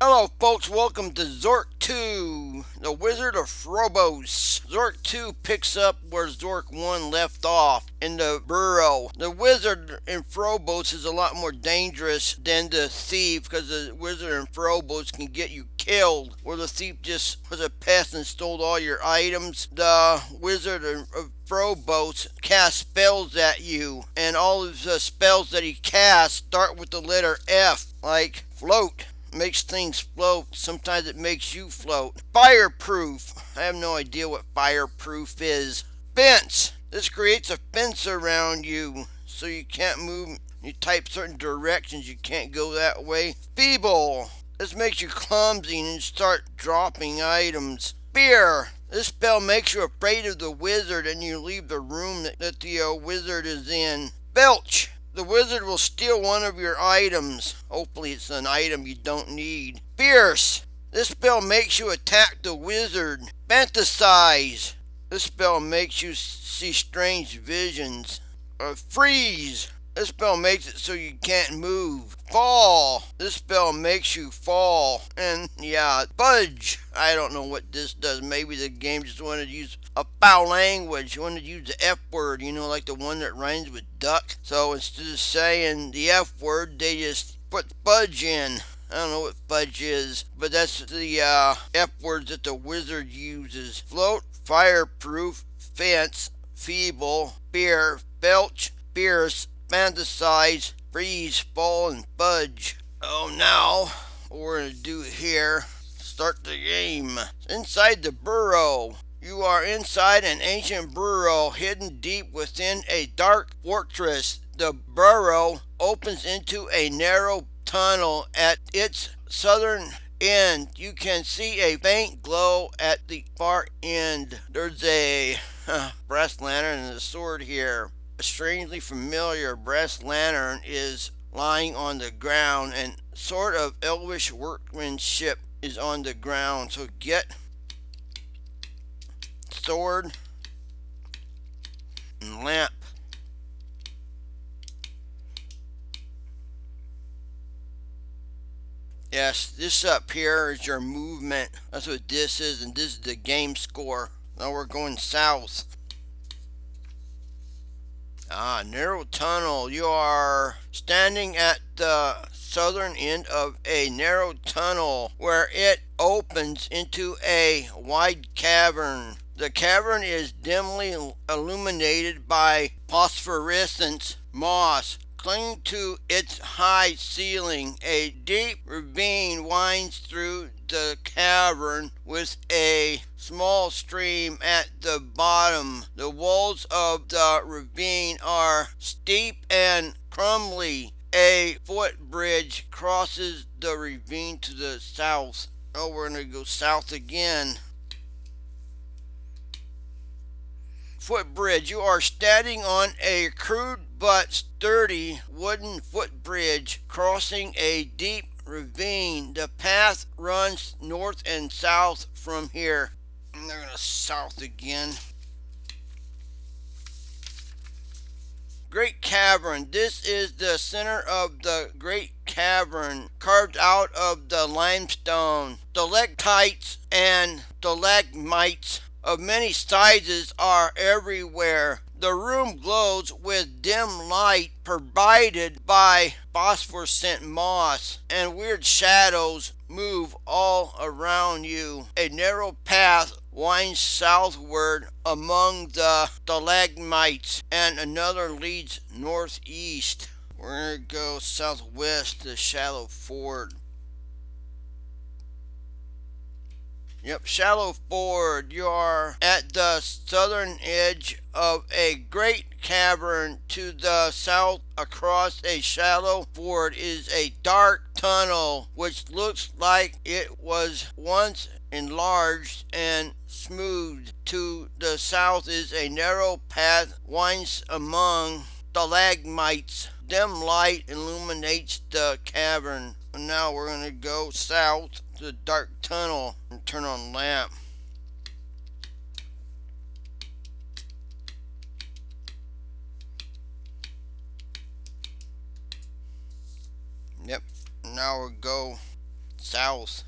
Hello folks, welcome to Zork 2, the Wizard of Frobos. Zork 2 picks up where Zork 1 left off, in the Barrow. The Wizard in Frobos is a lot more dangerous than the Thief, because the Wizard in Frobos can get you killed, where the Thief just was a pest and stole all your items. The Wizard of Frobos casts spells at you, and all of the spells that he casts start with the letter F, like float. Makes things float. Sometimes it makes you float. Fireproof. I have no idea what fireproof is. Fence. This creates a fence around you so you can't move. You type certain directions, you can't go that way. Feeble. This makes you clumsy and start dropping items. Fear. This spell makes you afraid of the wizard and you leave the room that the wizard is in. Belch. The wizard will steal one of your items. Hopefully it's an item you don't need. Fierce. This spell makes you attack the wizard. Fantasize. This spell makes you see strange visions. Freeze. This spell makes it so you can't move. Fall. This spell makes you fall. And yeah, fudge. I don't know what this does. Maybe the game just wanted to use a foul language. You wanted to use the F word, like the one that rhymes with duck. So instead of saying the F word, they just put fudge in. I don't know what fudge is, but that's the F words that the wizard uses. Float, fireproof, fence, feeble, fear, belch, fierce, fantasize, freeze, fall, and fudge. Oh, now what we're going to do here, start the game. Inside the Barrow. You are inside an ancient burrow hidden deep within a dark fortress. The burrow opens into a narrow tunnel at its southern end. You can see a faint glow at the far end. There's a brass lantern and a sword here. A strangely familiar brass lantern is lying on the ground, and sort of elvish workmanship is on the ground. So get sword and lamp. Yes, this up here is your movement. That's what this is, and this is the game score. Now we're going south. Narrow tunnel. You are standing at the southern end of a narrow tunnel where it opens into a wide cavern. The cavern is dimly illuminated by phosphorescent moss. Clinging to its high ceiling, a deep ravine winds through the cavern with a small stream at the bottom. The walls of the ravine are steep and crumbly. A footbridge crosses the ravine to the south. Oh, we're going to go south again. Footbridge. You are standing on a crude but sturdy wooden footbridge crossing a deep ravine. The path runs north and south from here. And they're going to south again. Great Cavern. This is the center of the Great Cavern, carved out of the limestone. Stalactites and stalagmites of many sizes are everywhere. The room glows with dim light provided by phosphorescent moss, and weird shadows move all around you. A narrow path winds southward among the stalagmites, and another leads northeast. We're going to go southwest to Shallow Ford. Yep, Shallow Ford. You are at the southern edge of a great cavern. To the south, across a shallow ford, is a dark tunnel which looks like it was once enlarged and smoothed. To the south is a narrow path winds among stalagmites. Dim light illuminates the cavern. Now we're going to go south to the dark tunnel and turn on lamp. Yep, now we'll go south.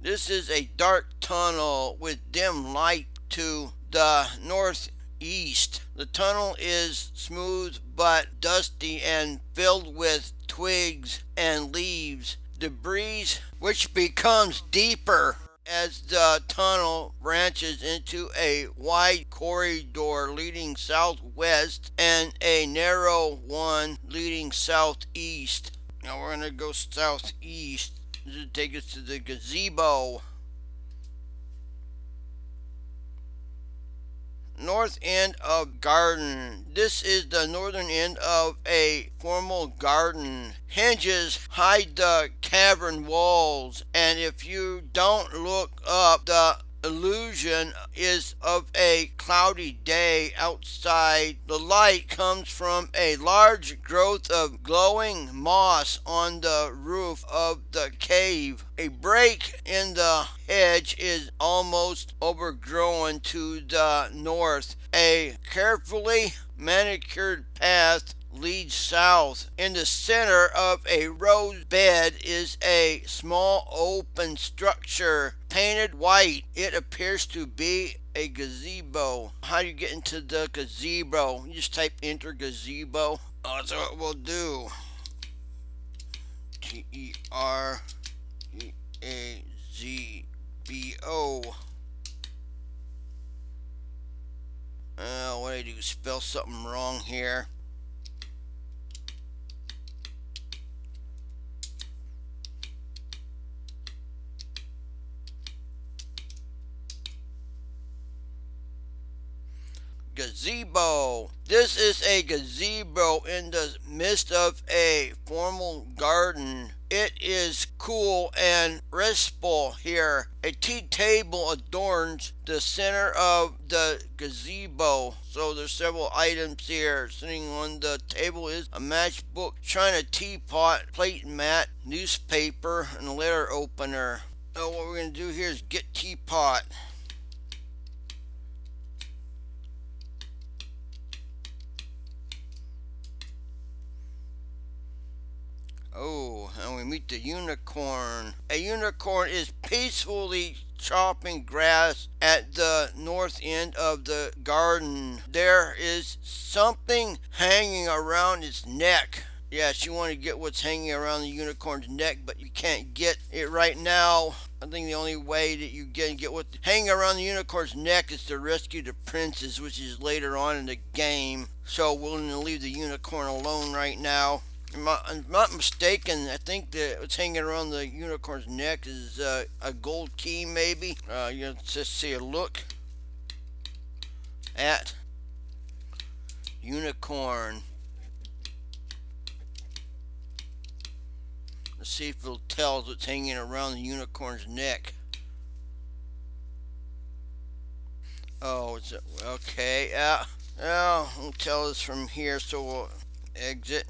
This is a dark tunnel with dim light to the northeast. The tunnel is smooth but dusty and filled with twigs and leaves, debris which becomes deeper as the tunnel branches into a wide corridor leading southwest and a narrow one leading southeast. Now we're going to go southeast. This will take us to the gazebo. North end of garden. This is the northern end of a formal garden. Hinges hide the cavern walls, and if you don't look up, the illusion is of a cloudy day outside. The light comes from a large growth of glowing moss on the roof of the cave. A break in the hedge is almost overgrown to the north. A carefully manicured path leads south. In the center of a rose bed is a small open structure painted white. It appears to be a gazebo. How do you get into the gazebo? You just type enter gazebo. Oh, that's what we'll do. T-E-R-E-A-Z-B-O. What did I do? Spell something wrong here. Gazebo. This is a gazebo in the midst of a formal garden. It is cool and restful here. A tea table adorns the center of the gazebo. So there's several items here. Sitting on the table is a matchbook, china teapot, plate mat, newspaper, and a letter opener. So what we're going to do here is get teapot. Oh, and we meet the unicorn. A unicorn is peacefully chopping grass at the north end of the garden. There is something hanging around its neck. Yes, you want to get what's hanging around the unicorn's neck, but you can't get it right now. I think the only way that you can get what's hanging around the unicorn's neck is to rescue the princess, which is later on in the game. So we're going to leave the unicorn alone right now. If I'm not mistaken, I think that what's hanging around the unicorn's neck is a gold key, maybe. You just see a look at unicorn. Let's see if it'll tell us what's hanging around the unicorn's neck. Oh, it's okay. It'll tell us from here, so we'll exit.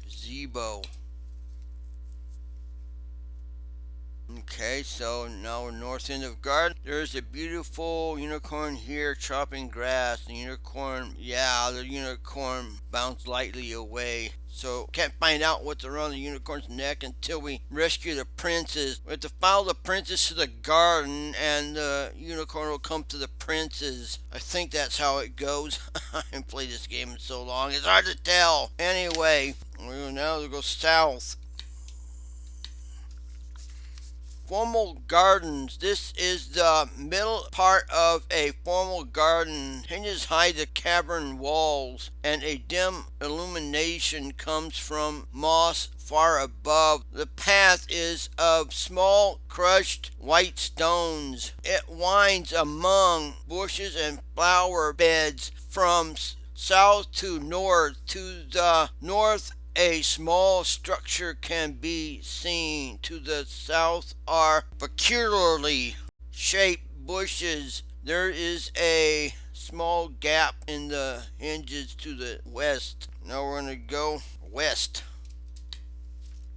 Gazebo. Okay, so now we're north end of garden. There's a beautiful unicorn here chopping grass. The unicorn bounced lightly away. So can't find out what's around the unicorn's neck until we rescue the princess. We have to follow the princess to the garden, and the unicorn will come to the princess. I think that's how it goes. I haven't played this game in so long. It's hard to tell. Anyway, we'll now go south. Formal gardens. This is the middle part of a formal garden. Hinges hide the cavern walls, and a dim illumination comes from moss far above. The path is of small crushed white stones. It winds among bushes and flower beds from south to north. To the north, a small structure can be seen. To the south are peculiarly shaped bushes. There is a small gap in the hinges to the west. Now we're going to go west.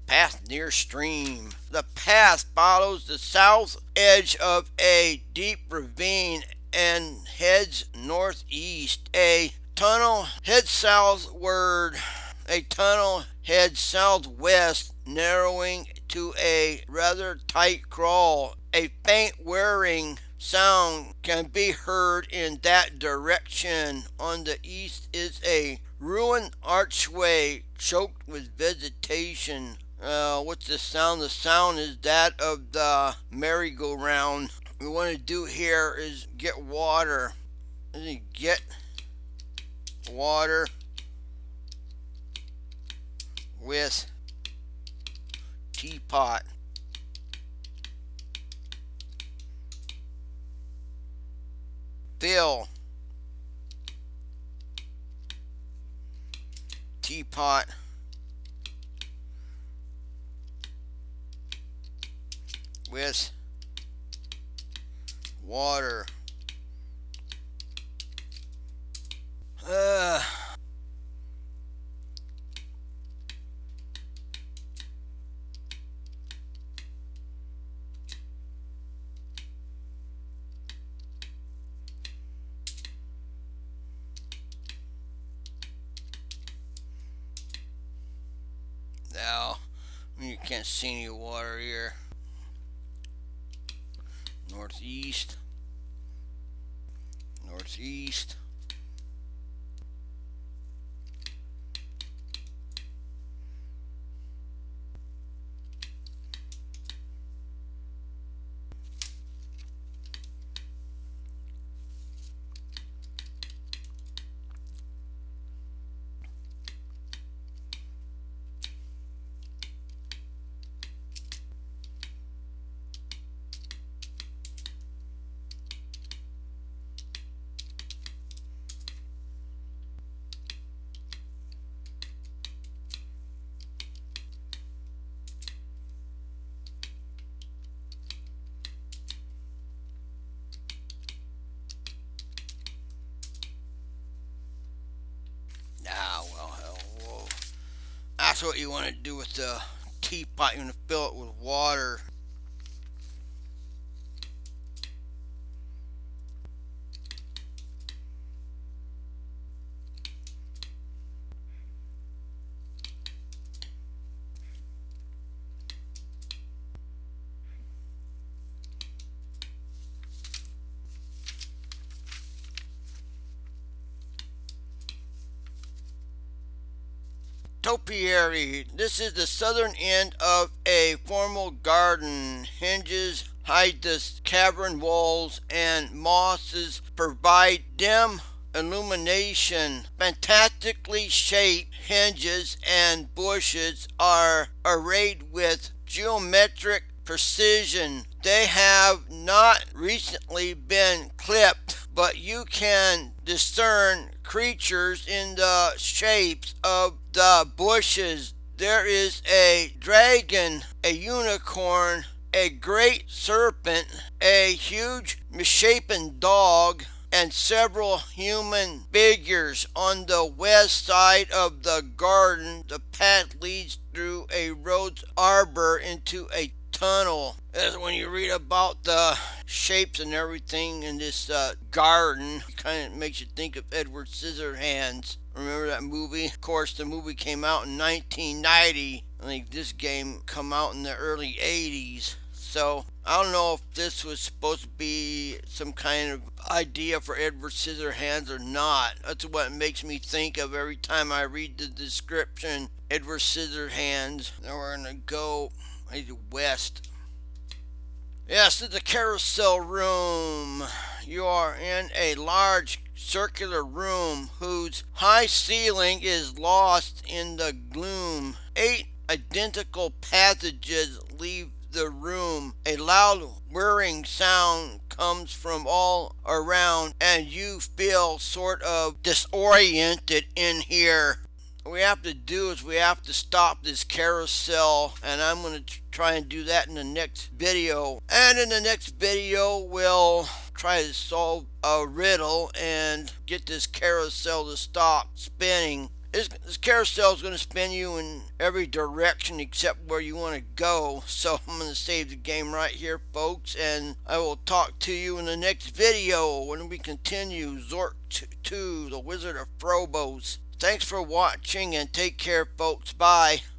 Path near stream. The path follows the south edge of a deep ravine and heads northeast. A tunnel heads southward. A tunnel heads southwest, narrowing to a rather tight crawl. A faint whirring sound can be heard in that direction. On the east is a ruined archway choked with vegetation. What's the sound? The sound is that of the merry-go-round. What we want to do here is get water. Get water with teapot. Fill teapot with water. Now, you can't see any water here. Northeast. Northeast. Well, that's what you want to do with the teapot. You want to fill it with water. Topiary. This is the southern end of a formal garden. Hinges hide the cavern walls, and mosses provide dim illumination. Fantastically shaped hinges and bushes are arrayed with geometric precision. They have not recently been clipped, but you can discern creatures in the shapes of the bushes. There is a dragon, a unicorn, a great serpent, a huge misshapen dog, and several human figures. On the west side of the garden, the path leads through a rose arbor into a tunnel. As when you read about the shapes and everything in this garden, it kind of makes you think of Edward Scissorhands. Remember that movie? Of course, the movie came out in 1990. I think this game come out in the early 80s. So I don't know if this was supposed to be some kind of idea for Edward Scissorhands or not. That's what it makes me think of every time I read the description. Edward Scissorhands. Now we're gonna go west. Yes, it's the carousel room. You are in a large circular room whose high ceiling is lost in the gloom. 8 identical passages leave the room. A loud whirring sound comes from all around, and you feel sort of disoriented in here. What we have to do is we have to stop this carousel, and I'm going to try and do that in the next video. And in the next video, we'll try to solve a riddle and get this carousel to stop spinning. This carousel is going to spin you in every direction except where you want to go. So I'm going to save the game right here, folks, and I will talk to you in the next video when we continue Zork 2, The Wizard of Frobos. Thanks for watching and take care, folks. Bye.